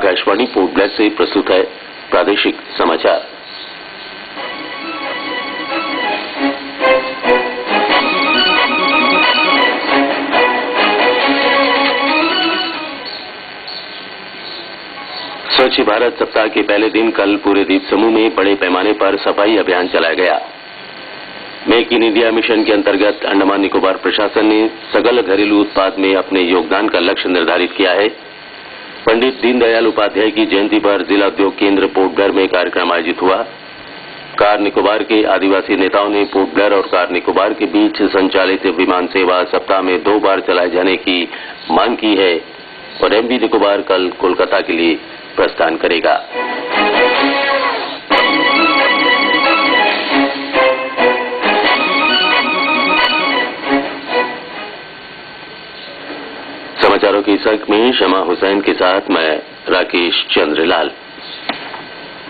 Akashvani port Blair से प्रस्तुत है प्रादेशिक समाचार। स्वच्छ भारत सप्ताह के पहले दिन कल पूरे द्वीप समूह में बड़े पैमाने पर सफाई अभियान चलाया गया। मेक इन इंडिया मिशन के अंतर्गत अंडमान निकोबार प्रशासन ने सकल घरेलू उत्पाद में अपने योगदान का लक्ष्य निर्धारित किया है। पंडित दीनदयाल उपाध्याय की जयंती पर जिला उद्योग केंद्र पोर्ट ब्लेयर में कार्यक्रम आयोजित हुआ। कार निकोबार के आदिवासी नेताओं ने पोर्ट ब्लेयर और कार निकोबार के बीच संचालित विमान सेवा सप्ताह में 2 बार चलाए जाने की मांग की है और एमवी निकोबार कल कोलकाता के लिए प्रस्थान करेगा। समाचारों की सक में शमा हुसैन के साथ मैं राकेश चंद्रलाल।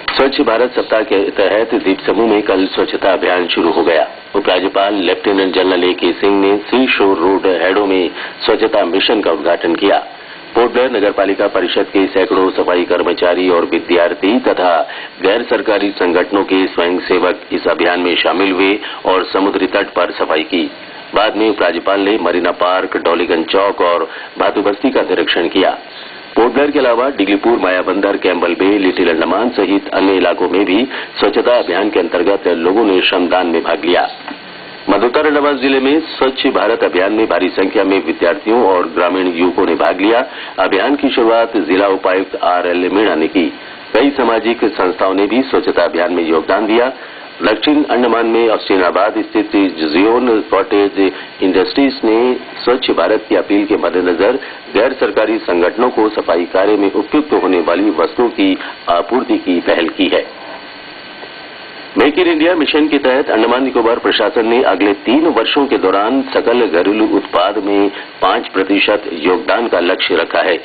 स्वच्छ भारत सप्ताह के तहत द्वीप समूह में कल स्वच्छता अभियान शुरू हो गया। उपराज्यपाल लेफ्टिनेंट जनरल ए.के. सिंह ने सी शोर रोड हेडो में स्वच्छता मिशन का उद्घाटन किया। पोर्ट ब्लेयर नगर पालिका परिषद के सैकड़ों सफाई कर्मचारी और विद्यार्थी तथा गैर सरकारी संगठनों के स्वयंसेवक इस अभियान में शामिल हुए और समुद्री तट पर सफाई की। बाद में उपराज्यपाल ने मरीना पार्क, डॉलीगंज चौक और भातु बस्ती का निरीक्षण किया। पोर्ट ब्लेयर के अलावा डिगलीपुर, मायाबंदर, कैंपबेल बे, लिटिल अंडमान सहित अन्य इलाकों में भी स्वच्छता अभियान के अंतर्गत लोगों ने श्रमदान में भाग लिया। मध्य उत्तर अंडमान जिले में स्वच्छ भारत अभियान में भारी संख्या में विद्यार्थियों और ग्रामीण युवकों ने भाग लिया। अभियान की शुरुआत जिला उपायुक्त आर.एल. मीणा ने की। कई सामाजिक संस्थाओं ने भी स्वच्छता अभियान में योगदान दिया। दक्षिण अंडमान में ऑस्टिनाबाद स्थित जियोन कॉटेज इंडस्ट्रीज ने स्वच्छ भारत की अपील के मद्देनजर गैर सरकारी संगठनों को सफाई कार्य में उपयुक्त होने वाली वस्तुओं की आपूर्ति की पहल की है। मेक इन इंडिया मिशन के तहत अंडमान निकोबार प्रशासन ने अगले 3 वर्षों के दौरान सकल घरेलू उत्पाद में 5% योगदान का लक्ष्य रखा है।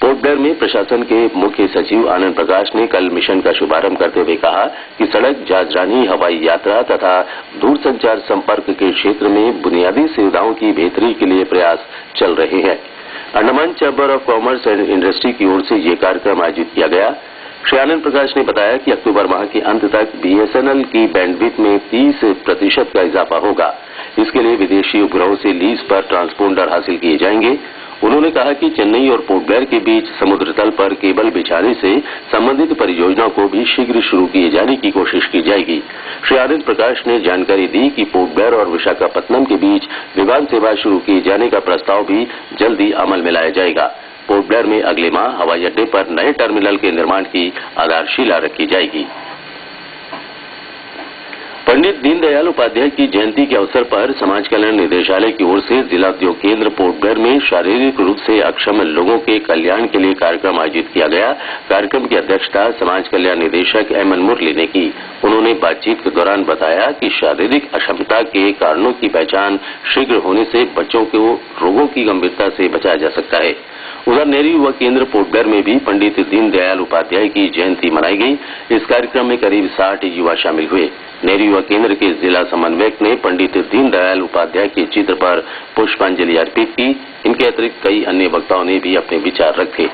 पोर्ट ब्लेयर में प्रशासन के मुख्य सचिव आनंद प्रकाश ने कल मिशन का शुभारंभ करते हुए कहा कि सड़क, जहाजरानी, हवाई यात्रा तथा दूरसंचार संपर्क के क्षेत्र में बुनियादी सुविधाओं की बेहतरी के लिए प्रयास चल रहे हैं। Andaman chamber of commerce and industry की ओर से ये कार्यक्रम आयोजित किया गया। श्री आनंद प्रकाश ने बताया कि अक्टूबर माह के अंत तक बीएसएनएल की बैंडविड्थ में 30% का इजाफा होगा। इसके लिए विदेशी उपग्रहों से लीज पर ट्रांसपोंडर हासिल किए जाएंगे। उन्होंने कहा कि चेन्नई और पोर्ट ब्लेयर के बीच समुद्र तल पर केबल बिछाने से संबंधित परियोजनाओं को भी शीघ्र शुरू किए जाने की कोशिश की जाएगी। श्री आनंद प्रकाश ने जानकारी दी कि पोर्ट ब्लेयर और विशाखापत्तनम के बीच विमान सेवा शुरू किए जाने का प्रस्ताव भी जल्दी अमल में लाया जाएगा। पोर्ट ब्लेयर में अगले माह हवाई अड्डे पर नए टर्मिनल के निर्माण की आधारशिला रखी जाएगी। पंडित दीनदयाल उपाध्याय की जयंती के अवसर पर समाज कल्याण निदेशालय की ओर से जिला उद्योग केंद्र पोर्ट ब्लेयर में शारीरिक रूप से अक्षम लोगों के कल्याण के लिए कार्यक्रम आयोजित किया गया। कार्यक्रम की अध्यक्षता समाज कल्याण निदेशक एम.एन. मुरली ने की। उन्होंने बातचीत के दौरान बताया कि शारीरिक अक्षमता के कारणों की पहचान शीघ्र होने से बच्चों को रोगों की गंभीरता से बचाया जा सकता है। उधर नेहरू युवा केंद्र पोर्ट ब्लेयर में भी पंडित दीनदयाल उपाध्याय की जयंती मनाई गई। इस कार्यक्रम में करीब 60 युवा शामिल हुए। नेहरू युवा केंद्र के जिला समन्वयक ने पंडित दीनदयाल उपाध्याय के चित्र पर पुष्पांजलि अर्पित की। इनके अतिरिक्त कई अन्य वक्ताओं ने भी अपने विचार रखे।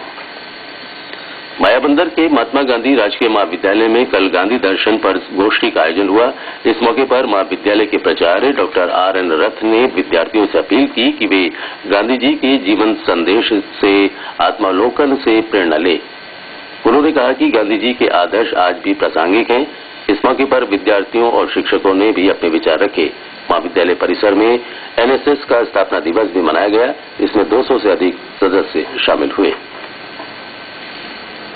मायाबंदर के महात्मा गांधी राजकीय महाविद्यालय में कल गांधी दर्शन पर गोष्ठी का आयोजन हुआ। इस मौके पर महाविद्यालय के प्राचार्य डॉक्टर आर.एन. रथ ने विद्यार्थियों से अपील की कि वे गांधी जी के जीवन संदेश से आत्मावलोकन से प्रेरणा लें। उन्होंने कहा कि गांधी जी के आदर्श आज भी प्रासंगिक हैं। इस मौके पर विद्यार्थियों और शिक्षकों ने भी अपने विचार रखे। महाविद्यालय परिसर में एनएसएस का स्थापना दिवस भी मनाया गया। इसमें 200 से अधिक सदस्य शामिल हुए।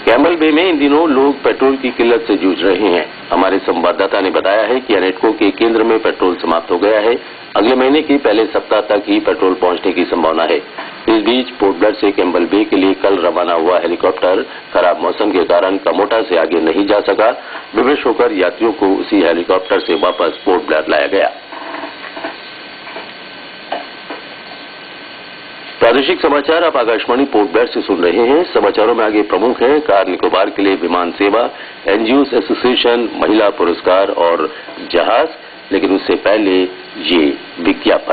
कैंपबेल बे में इन दिनों लोग पेट्रोल की किल्लत से जूझ रहे हैं। हमारे संवाददाता ने बताया है कि एनेटको के केंद्र में पेट्रोल समाप्त हो गया है। अगले महीने के पहले सप्ताह तक ही पेट्रोल पहुंचने की संभावना है। इस बीच पोर्ट ब्लेयर से कैंपबेल बे के लिए कल रवाना हुआ हेलीकॉप्टर खराब मौसम के कारण कमोटा से आगे नहीं जा सका। विवश होकर यात्रियों को उसी हेलीकॉप्टर से वापस पोर्ट ब्लेयर लाया गया। प्रादेशिक समाचार आप आकाशवाणी पोर्ट ब्लेयर से सुन रहे हैं। समाचारों में आगे प्रमुख है कार निकोबार के लिए विमान सेवा, एनजीओ एसोसिएशन, महिला पुरस्कार और जहाज। लेकिन उससे पहले ये विज्ञापन।